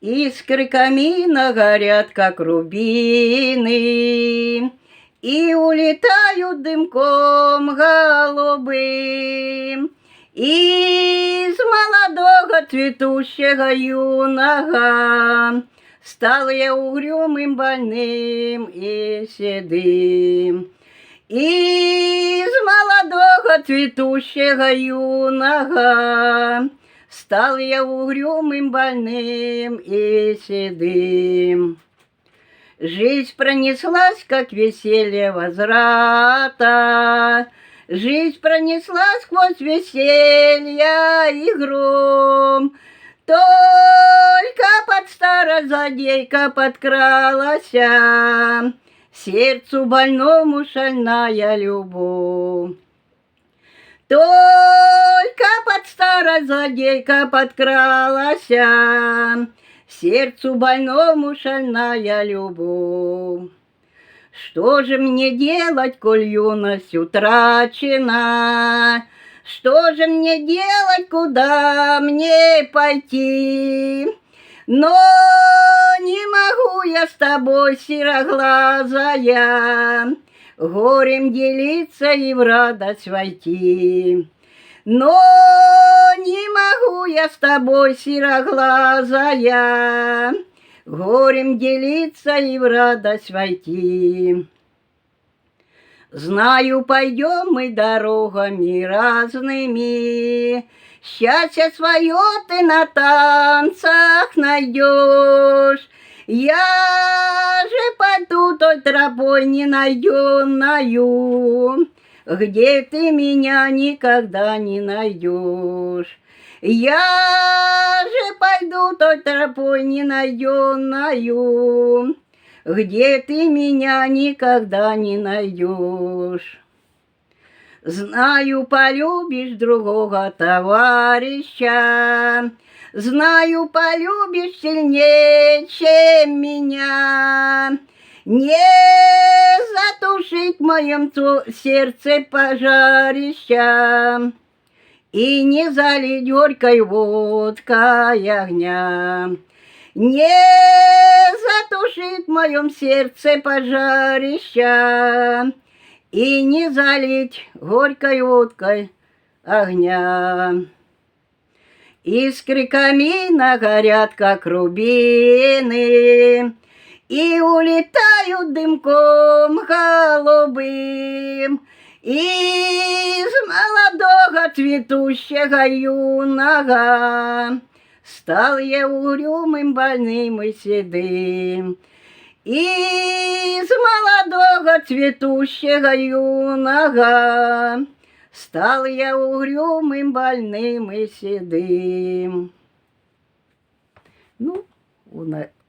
Искры камина горят, как рубины, и улетают дымком голубым. Из молодого цветущего юного стал я угрюмым, больным и седым. Из молодого цветущего юного стал я угрюмым, больным и седым. Жизнь пронеслась, как веселье возврата, жизнь пронеслась сквозь веселье и гром. Только под старость злодейка подкралась, сердцу больному шальная любовь. Только под старость злодейка подкралась, сердцу больному шальная любовь. Что же мне делать, коль юность утрачена? Что же мне делать, куда мне пойти? Но не могу я с тобой, сероглазая, горем делиться и в радость войти. Но не могу я с тобой, сероглазая, горем делиться и в радость войти. Знаю, пойдем мы дорогами разными, счастье свое ты на танцах найдешь. Я же пойду той тропой ненайденною, где ты меня никогда не найдешь. Я же пойду той тропой ненайденною, где ты меня никогда не найдешь. Знаю, полюбишь другого товарища, знаю, полюбишь сильнее, чем меня. Не затушить в моем сердце пожарища и не залить горькой водкой огня. Не затушить в моем сердце пожарища и не залить горькой водкой огня. Искры камина горят, как рубины, и улетают дымком голубым. Из молодого цветущего юного стал я угрюмым, больным и седым. Из молодого цветущего юного стал я угрюмым, больным и седым. Ну,